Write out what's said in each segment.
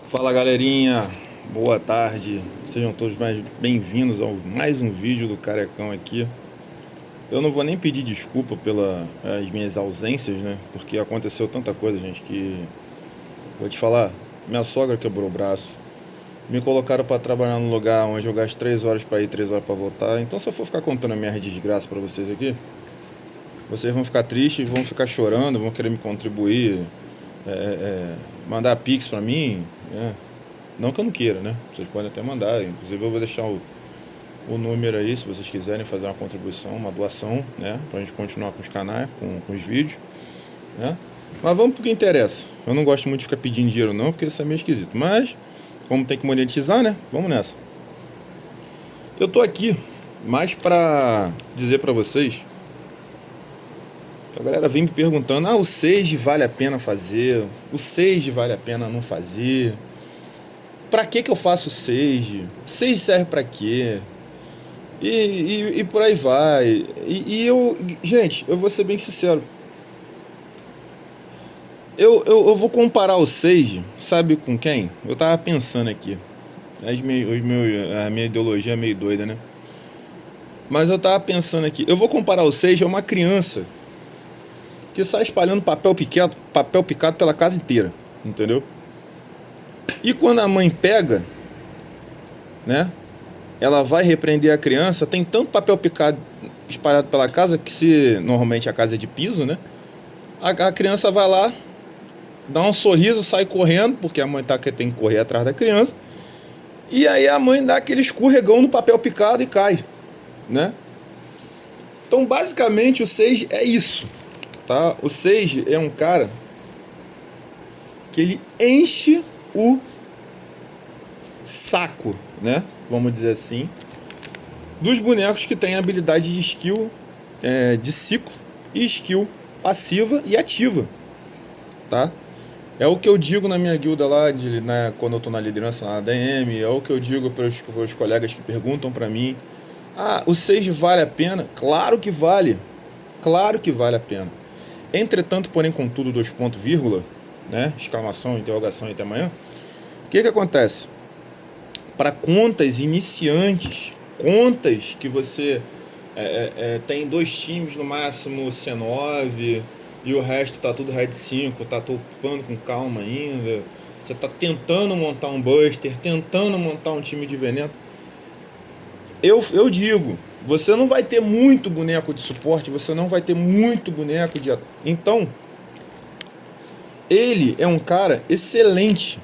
Fala galerinha, boa tarde, sejam todos mais bem-vindos a mais um vídeo do Carecão aqui. Eu não vou nem pedir desculpa pelas minhas ausências, né? Porque aconteceu tanta coisa, gente, que vou te falar, minha sogra quebrou o braço, me colocaram para trabalhar no lugar onde eu gasto 3 horas para ir, 3 horas para voltar. Então se eu for ficar contando a minha desgraça para vocês aqui, vocês vão ficar tristes, vão ficar chorando, vão querer me contribuir, mandar pix para mim, né? Não que eu não queira, né? Vocês podem até mandar. Inclusive eu vou deixar o número aí, se vocês quiserem fazer uma contribuição, uma doação, né? Pra gente continuar com os canais, com os vídeos, né? Mas vamos pro que interessa. Eu não gosto muito de ficar pedindo dinheiro não, porque isso é meio esquisito. Mas, como tem que monetizar, né? Vamos nessa. Eu tô aqui mais pra dizer pra vocês que a galera vem me perguntando: o Sage vale a pena fazer? O Sage vale a pena não fazer? Pra que eu faço Sage? Sage serve pra quê? E por aí vai. Gente, eu vou ser bem sincero. Eu vou comparar o Sage, sabe com quem? Eu tava pensando aqui. A minha ideologia é meio doida, né? Mas eu tava pensando aqui. Eu vou comparar o Sage a uma criança que sai espalhando papel picado pela casa inteira, entendeu? E quando a mãe pega, né? Ela vai repreender a criança, tem tanto papel picado espalhado pela casa, que se normalmente a casa é de piso, né? A criança vai lá, dá um sorriso, sai correndo, porque a mãe tem que correr atrás da criança. E aí a mãe dá aquele escorregão no papel picado e cai, né? Então basicamente o Sage é isso, tá? O Sage é um cara que ele enche o saco, né? Vamos dizer assim, dos bonecos que têm habilidade de skill de ciclo e skill passiva e ativa, tá? É o que eu digo na minha guilda lá, quando eu tô na liderança lá na DM, é o que eu digo para os colegas que perguntam para mim: o Sage vale a pena? Claro que vale a pena. Entretanto, porém, contudo, 2 pontos, vírgula, né? Exclamação, interrogação e até amanhã. O que acontece? Para contas iniciantes, contas que você tem 2 times no máximo C9 e o resto tá tudo Red 5, tá topando com calma ainda, você tá tentando montar um Buster, tentando montar um time de veneno, eu digo, você não vai ter muito boneco de suporte, você não vai ter muito boneco de... Então, ele é um cara excelente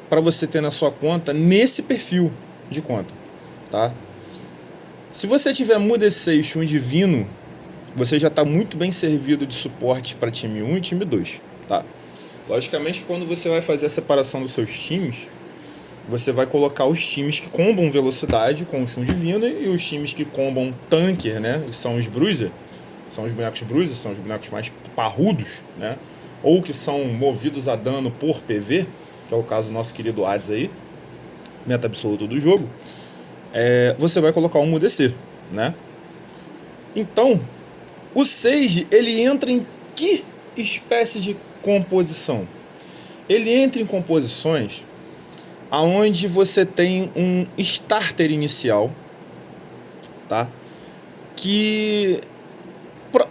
para você ter na sua conta nesse perfil de conta, tá? Se você tiver Muda 6 Shun Divino, você já está muito bem servido de suporte para time 1 e time 2, tá? Logicamente, quando você vai fazer a separação dos seus times, você vai colocar os times que combam velocidade com o Shun Divino e os times que combam tanker, né? Que são os Bruiser, são os bonecos Bruiser, são os bonecos mais parrudos, né? Ou que são movidos a dano por PV, que é o caso do nosso querido Hades aí, meta absoluto do jogo. Você vai colocar um UDC, né? Então, o Sage, ele entra em que espécie de composição? Ele entra em composições aonde você tem um starter inicial, tá? Que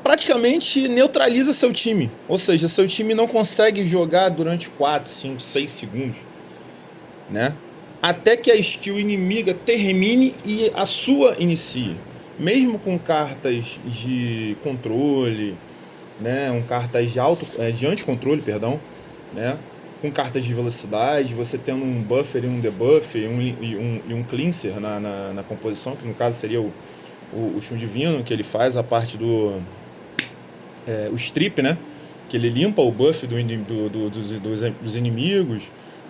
praticamente neutraliza seu time. Ou seja, seu time não consegue jogar durante 4, 5, 6 segundos, né? Até que a skill inimiga termine e a sua inicie. Mesmo com cartas de controle, né? Cartas de anti-controle, perdão, né? Com cartas de velocidade, você tendo um buffer e um debuff e um cleanser na composição, que no caso seria o Shun Divino, que ele faz a parte do o strip, né? Que ele limpa o buff dos inimigos,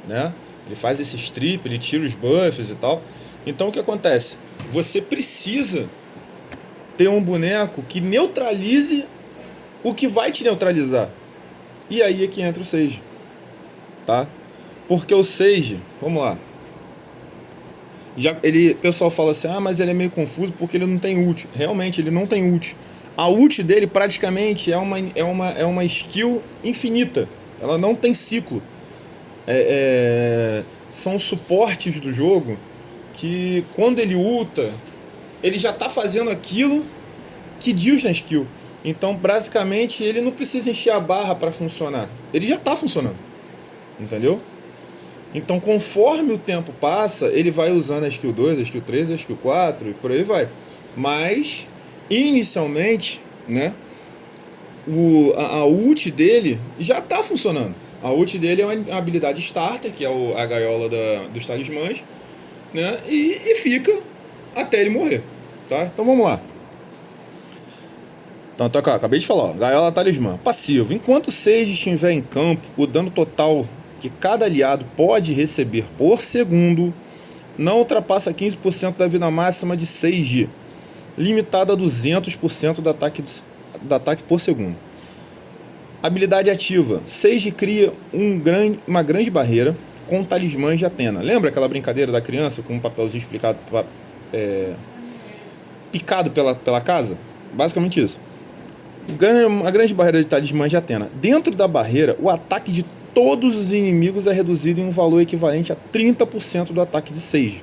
né? Ele faz esse strip, ele tira os buffs e tal. Então o que acontece? Você precisa ter um boneco que neutralize o que vai te neutralizar. E aí é que entra o Sage, tá? Porque o Sage, vamos lá, o pessoal fala assim: mas ele é meio confuso porque ele não tem ult. Realmente, ele não tem ult. A ult dele praticamente é uma skill infinita. Ela não tem ciclo. São suportes do jogo que quando ele ulta, ele já tá fazendo aquilo que diz na skill. Então, basicamente, ele não precisa encher a barra para funcionar. Ele já tá funcionando. Entendeu? Então, conforme o tempo passa, ele vai usando a skill 2, a skill 3, a skill 4 e por aí vai. Mas, inicialmente, né, a ult dele já está funcionando. A ult dele é uma habilidade starter, que é a gaiola dos talismãs, né, e fica até ele morrer. Tá? Então vamos lá. Então, acabei de falar, ó, gaiola talismã. Passivo. Enquanto o Sage estiver em campo, o dano total que cada aliado pode receber por segundo não ultrapassa 15% da vida máxima de Sage, limitado a 200% do ataque por segundo. Habilidade ativa. Sage cria uma grande barreira com talismãs de Athena. Lembra aquela brincadeira da criança com um papelzinho explicado, picado pela casa? Basicamente isso. Uma grande barreira de talismãs de Athena. Dentro da barreira, o ataque de todos os inimigos é reduzido em um valor equivalente a 30% do ataque de Sage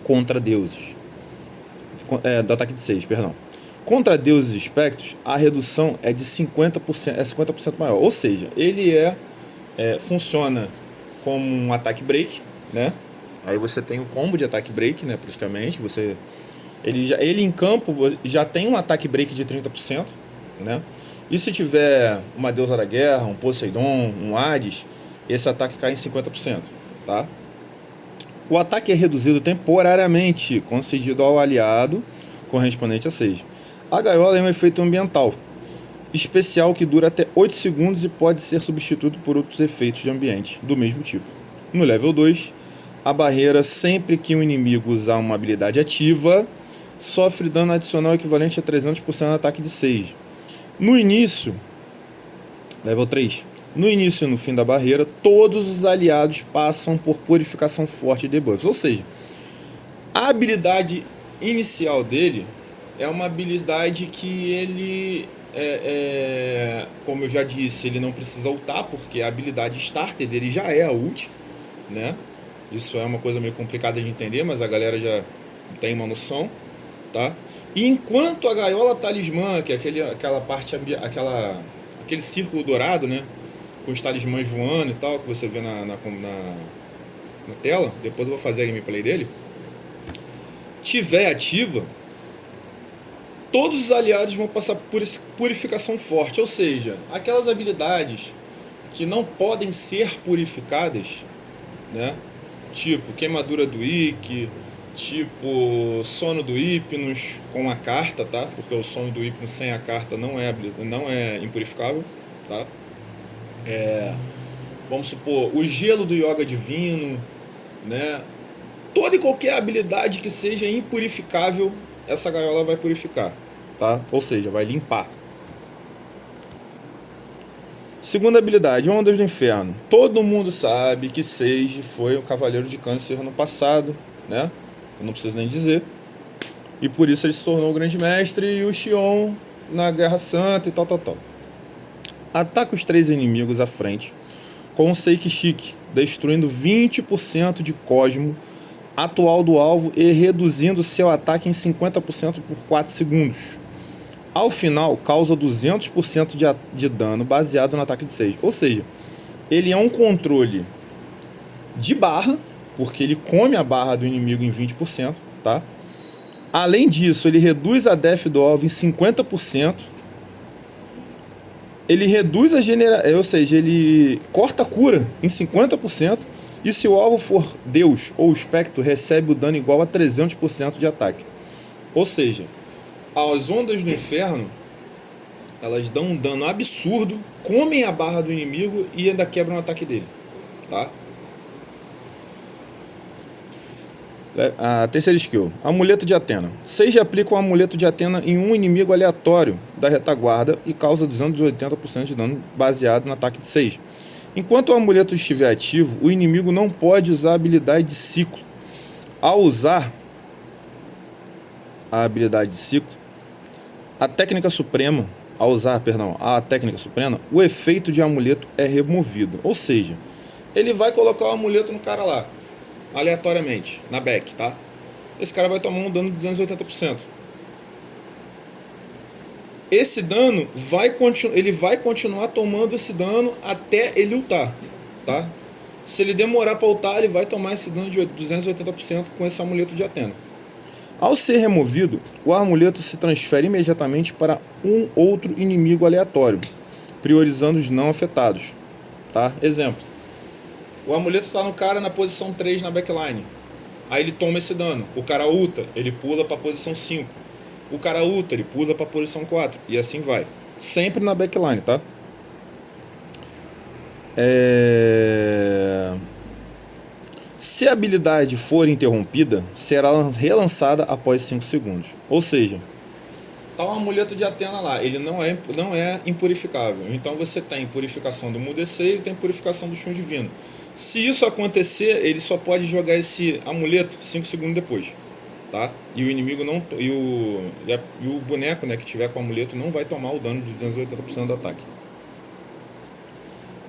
contra deuses. Do ataque de Sage, perdão. Contra deuses e espectros, a redução é de 50%, 50% maior. Ou seja, ele funciona como um ataque break, né? Aí você tem o combo de ataque break, né? Praticamente. Ele em campo já tem um ataque break de 30%, né? E se tiver uma deusa da guerra, um Poseidon, um Hades, esse ataque cai em 50%, tá? O ataque é reduzido temporariamente, concedido ao aliado correspondente a 6. A gaiola é um efeito ambiental especial que dura até 8 segundos e pode ser substituído por outros efeitos de ambiente do mesmo tipo. No level 2, a barreira, sempre que um inimigo usar uma habilidade ativa, sofre dano adicional equivalente a 300% do ataque de Sage. No início, level 3, no início e no fim da barreira, todos os aliados passam por purificação forte de debuffs. Ou seja, a habilidade inicial dele é uma habilidade que ele, como eu já disse, ele não precisa ultar, porque a habilidade starter dele já é a ult, né? Isso é uma coisa meio complicada de entender, mas a galera já tem uma noção, tá? E enquanto a gaiola talismã, que é aquele círculo dourado, né, com os talismãs voando e tal, que você vê na tela, depois eu vou fazer a gameplay dele, tiver ativa, todos os aliados vão passar por purificação forte, ou seja, aquelas habilidades que não podem ser purificadas, né, tipo queimadura do Ikki, tipo sono do Hypnos com a carta, tá? Porque o sono do Hypnos sem a carta não é impurificável, tá? Vamos supor, o gelo do Yoga Divino, né? Toda e qualquer habilidade que seja impurificável, essa gaiola vai purificar, tá? Ou seja, vai limpar. Segunda habilidade, Ondas do Inferno. Todo mundo sabe que Sage foi o Cavaleiro de Câncer no passado, né? Eu não preciso nem dizer. E por isso ele se tornou o Grande Mestre e o Xion na Guerra Santa e tal. Ataca os 3 inimigos à frente com um Seiki Shiki, destruindo 20% de Cosmo atual do alvo e reduzindo seu ataque em 50% por 4 segundos. Ao final, causa 200% de dano baseado no ataque de Sage. Ou seja, ele é um controle de barra, porque ele come a barra do inimigo em 20%, tá? Além disso, ele reduz a def do alvo em 50%. Ele reduz ou seja, ele corta a cura em 50%. E se o alvo for Deus ou espectro, recebe o dano igual a 300% de ataque. Ou seja, as ondas do inferno, elas dão um dano absurdo, comem a barra do inimigo e ainda quebram o ataque dele, tá? A terceira skill, Amuleto de Athena. Sage aplica o Amuleto de Athena em um inimigo aleatório da retaguarda e causa 280% de dano baseado no ataque de Sage. Enquanto o amuleto estiver ativo, o inimigo não pode usar a habilidade de ciclo. Ao usar a habilidade de ciclo, a técnica suprema, o efeito de amuleto é removido. Ou seja, ele vai colocar o amuleto no cara lá, aleatoriamente, na back, tá? Esse cara vai tomar um dano de 280%. Esse dano ele vai continuar tomando esse dano até ele ultar, tá? Se ele demorar para ultar, ele vai tomar esse dano de 280% com esse amuleto de Athena. Ao ser removido, o amuleto se transfere imediatamente para um outro inimigo aleatório, priorizando os não afetados, tá? Exemplo, o amuleto está no cara na posição 3 na backline, aí ele toma esse dano, o cara ulta, ele pula para a posição 5, o cara ulta, ele pula para a posição 4, e assim vai, sempre na backline, tá? Se a habilidade for interrompida, será relançada após 5 segundos. Ou seja, tá um amuleto de Athena lá, ele não é impurificável. Então você tem purificação do Mudecei e tem purificação do Chum Divino. Se isso acontecer, ele só pode jogar esse amuleto 5 segundos depois, tá? E o inimigo não e o boneco, né, que tiver com o amuleto não vai tomar o dano de 280% do ataque.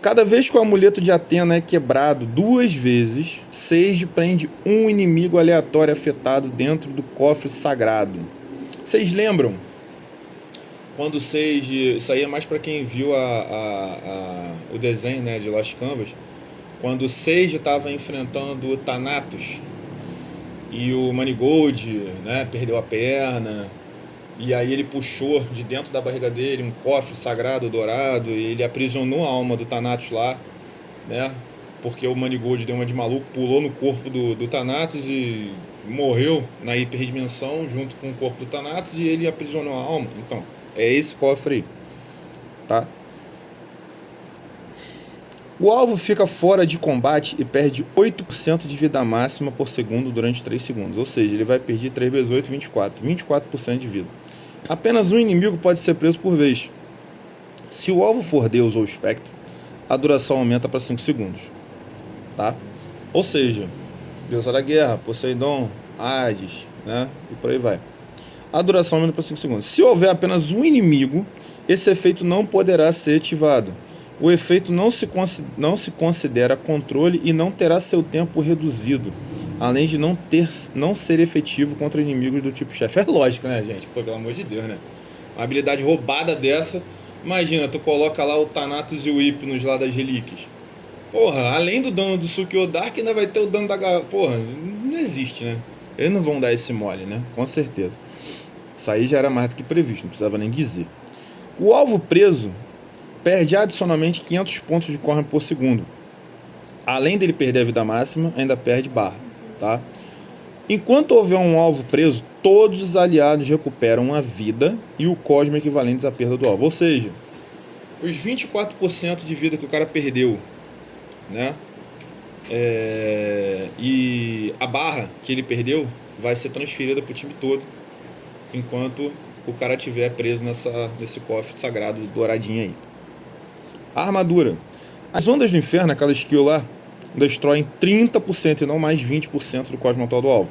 Cada vez que o amuleto de Athena é quebrado 2 vezes, Sage prende um inimigo aleatório afetado dentro do cofre sagrado. Vocês lembram? Quando Sage... Isso aí é mais para quem viu o desenho, né, de Lost Canvas. Quando o Sage estava enfrentando o Thanatos e o Manigold, né, perdeu a perna... E aí ele puxou de dentro da barriga dele um cofre sagrado dourado e ele aprisionou a alma do Thanatos lá, né? Porque o Manigold deu uma de maluco, pulou no corpo do Thanatos e morreu na hiperdimensão junto com o corpo do Thanatos e ele aprisionou a alma. Então, é esse cofre aí, tá? O alvo fica fora de combate e perde 8% de vida máxima por segundo durante 3 segundos. Ou seja, ele vai perder 3 vezes 8, 24% de vida. Apenas um inimigo pode ser preso por vez. Se o alvo for Deus ou espectro, a duração aumenta para 5 segundos. Tá? Ou seja, Deusa da Guerra, Poseidon, Hades, né? E por aí vai. A duração aumenta para 5 segundos. Se houver apenas um inimigo, esse efeito não poderá ser ativado. O efeito não se considera controle e não terá seu tempo reduzido, além de não ser efetivo contra inimigos do tipo chefe. É lógico, né, gente? Pô, pelo amor de Deus, né? Uma habilidade roubada dessa, imagina, tu coloca lá o Thanatos e o Hypnos lá das relíquias. Porra, além do dano do Sukiyo Dark, ainda vai ter o dano da... Porra, não existe, né? Eles não vão dar esse mole, né? Com certeza. Isso aí já era mais do que previsto, não precisava nem dizer. O alvo preso perde adicionalmente 500 pontos de corner por segundo. Além dele perder a vida máxima, ainda perde barra, tá? Enquanto houver um alvo preso, todos os aliados recuperam a vida e o cosmo equivalentes à perda do alvo. Ou seja, os 24% de vida que o cara perdeu, né? E a barra que ele perdeu vai ser transferida para o time todo, enquanto o cara estiver preso nesse cofre sagrado douradinho aí. A armadura. As ondas do inferno, aquela skill lá, destroem 30% e não mais 20% do cosmo atual do alvo.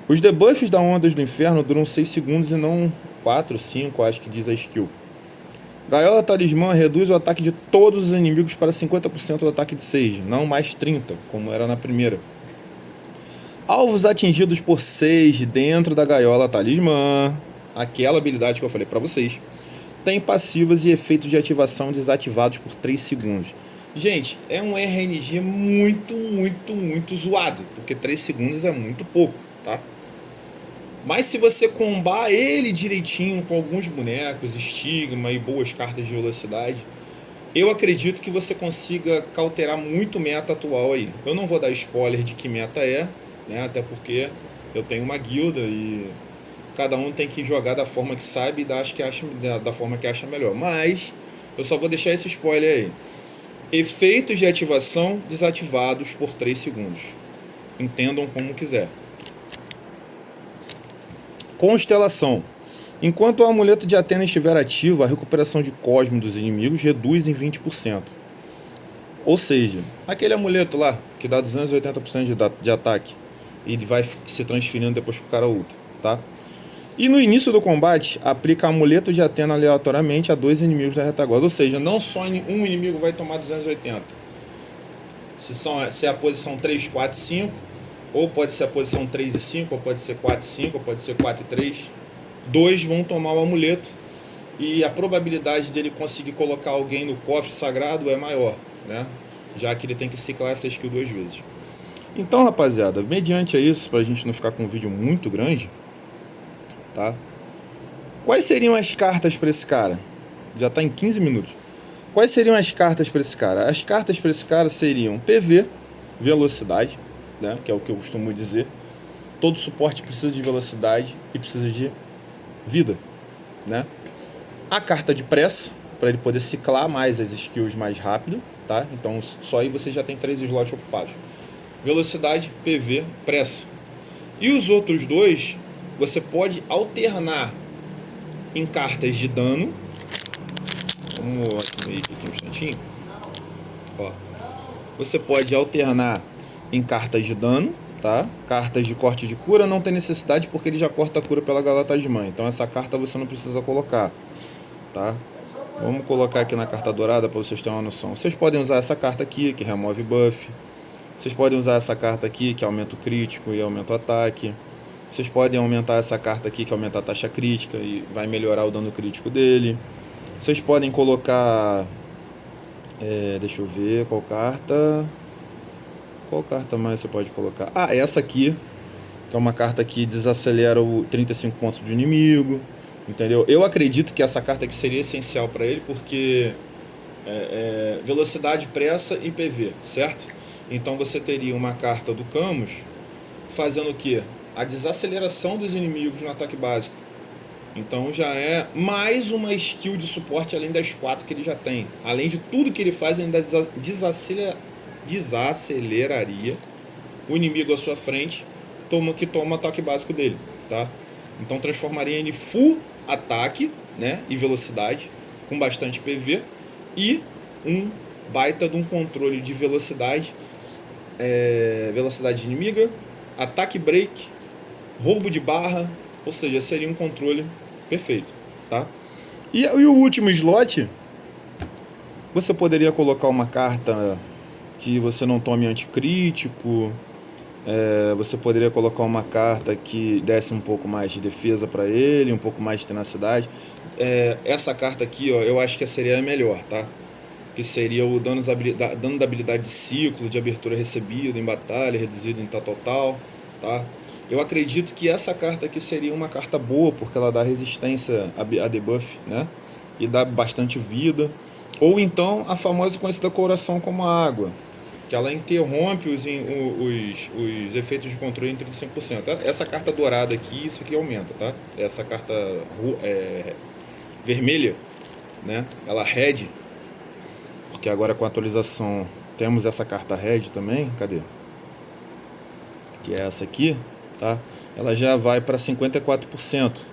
Os debuffs da ondas do inferno duram 6 segundos e não 4, 5, acho que diz a skill. Gaiola Talismã reduz o ataque de todos os inimigos para 50% do ataque de Sage, não mais 30%, como era na primeira. Alvos atingidos por Sage dentro da Gaiola Talismã, aquela habilidade que eu falei para vocês, tem passivas e efeitos de ativação desativados por 3 segundos. Gente, é um RNG muito zoado, porque 3 segundos é muito pouco, tá? Mas se você combar ele direitinho com alguns bonecos, estigma e boas cartas de velocidade, eu acredito que você consiga cauterar muito meta atual aí. Eu não vou dar spoiler de que meta é, né? Até porque eu tenho uma guilda e cada um tem que jogar da forma que sabe e da forma que acha melhor. Mas eu só vou deixar esse spoiler aí. Efeitos de ativação desativados por 3 segundos. Entendam como quiser. Constelação. Enquanto o amuleto de Athena estiver ativo, a recuperação de cosmo dos inimigos reduz em 20%. Ou seja, aquele amuleto lá, que dá 280% de ataque, e vai se transferindo depois que o cara ulta, tá? E no início do combate, aplica amuleto de Athena aleatoriamente a 2 inimigos da retaguarda. Ou seja, não só um inimigo vai tomar 280. Se é a posição 3, 4, 5, ou pode ser a posição 3 e 5, ou pode ser 4 e 5, ou pode ser 4 e 3. 2 vão tomar o amuleto e a probabilidade dele conseguir colocar alguém no cofre sagrado é maior, né? Já que ele tem que ciclar essa skill 2 vezes. Então, rapaziada, mediante a isso, pra gente não ficar com um vídeo muito grande, tá? Quais seriam as cartas para esse cara? Já tá em 15 minutos. Quais seriam as cartas para esse cara? As cartas para esse cara seriam PV, velocidade, né? Que é o que eu costumo dizer. Todo suporte precisa de velocidade e precisa de vida, né? A carta de pressa, para ele poder ciclar mais as skills mais rápido, tá? Então só aí você já tem 3 slots ocupados. Velocidade, PV, pressa. E os outros dois, você pode alternar em cartas de dano. Vamos aqui um instantinho. Ó. Você pode alternar em cartas de dano, tá? Cartas de corte de cura não tem necessidade porque ele já corta a cura pela Galatasmã. Então essa carta você não precisa colocar, tá? Vamos colocar aqui na carta dourada para vocês terem uma noção. Vocês podem usar essa carta aqui, que remove buff. Vocês podem usar essa carta aqui, que aumenta o crítico e aumenta o ataque. Vocês podem aumentar essa carta aqui, que aumenta a taxa crítica e vai melhorar o dano crítico dele. Vocês podem colocar... deixa eu ver qual carta... Qual carta mais você pode colocar? Ah, essa aqui, que é uma carta que desacelera o 35 pontos do inimigo. Entendeu? Eu acredito que essa carta aqui seria essencial para ele, porque velocidade, pressa e PV, certo? Então você teria uma carta do Camus fazendo o quê? A desaceleração dos inimigos no ataque básico. Então já é mais uma skill de suporte além das 4 que ele já tem. Além de tudo que ele faz, ele ainda desaceleraria o inimigo à sua frente, que toma o ataque básico dele, tá? Então transformaria ele full ataque, né, e velocidade, com bastante PV, e um baita de um controle de velocidade, velocidade inimiga, ataque break, roubo de barra, ou seja, seria um controle perfeito, tá? E o último slot, você poderia colocar uma carta que você não tome anticrítico. Você poderia colocar uma carta que desse um pouco mais de defesa para ele, um pouco mais de tenacidade. Essa carta aqui, ó, eu acho que seria a melhor, tá? Que seria o dano da habilidade de ciclo, de abertura recebida em batalha, reduzido em tal, tá? Eu acredito que essa carta aqui seria uma carta boa, porque ela dá resistência a debuff, né? E dá bastante vida. Ou então a famosa conhecida coração como a água, que ela interrompe os efeitos de controle em 35%. Essa carta dourada aqui, isso aqui aumenta, tá? Essa carta vermelha, né? Ela red, porque agora com a atualização temos essa carta red também. Cadê? Que é essa aqui, tá? Ela já vai para 54%.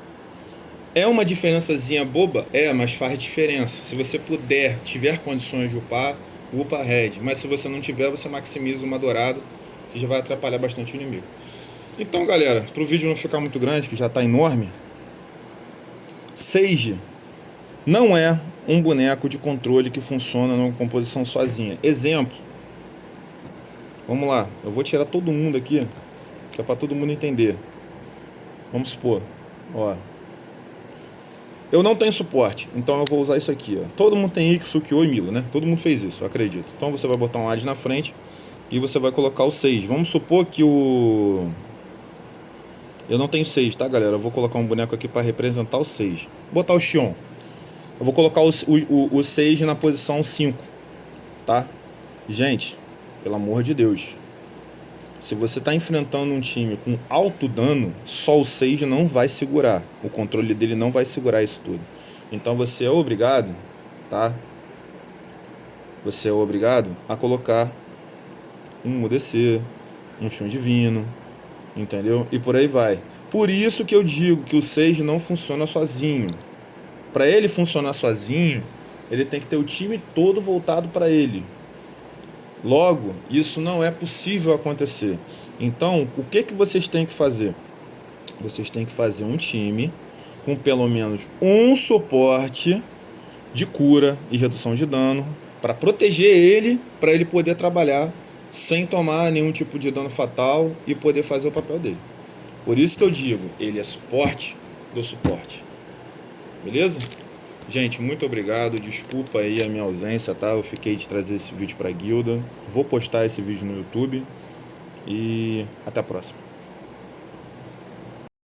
É uma diferençazinha boba? Mas faz diferença. Se você tiver condições de upar red, mas se você não tiver, você maximiza uma dourada, que já vai atrapalhar bastante o inimigo. Então, galera, para o vídeo não ficar muito grande, que já está enorme, Sage não é um boneco de controle que funciona numa composição sozinha. Exemplo, vamos lá, eu vou tirar todo mundo aqui, que é para todo mundo entender. Vamos supor, ó, eu não tenho suporte, então eu vou usar isso aqui, ó. Todo mundo tem Ikki, Sukiô e Milo, né? Todo mundo fez isso, eu acredito. Então você vai botar um Hades na frente e você vai colocar o 6. Vamos supor que eu não tenho 6, tá, galera? Eu vou colocar um boneco aqui para representar o 6. Vou botar o Xion. Eu vou colocar o 6 na posição 5, tá? Gente, pelo amor de Deus, se você está enfrentando um time com alto dano, só o 6 não vai segurar. O controle dele não vai segurar isso tudo. Então você é obrigado, tá? Você é obrigado a colocar um UDC, um Chum Divino, entendeu? E por aí vai. Por isso que eu digo que o 6 não funciona sozinho. Para ele funcionar sozinho, ele tem que ter o time todo voltado para ele. Logo, isso não é possível acontecer. Então, o que vocês têm que fazer? Vocês têm que fazer um time com pelo menos um suporte de cura e redução de dano para proteger ele, para ele poder trabalhar sem tomar nenhum tipo de dano fatal e poder fazer o papel dele. Por isso que eu digo, ele é suporte do suporte. Beleza? Gente, muito obrigado. Desculpa aí a minha ausência, tá? Eu fiquei de trazer esse vídeo pra guilda. Vou postar esse vídeo no YouTube. E até a próxima.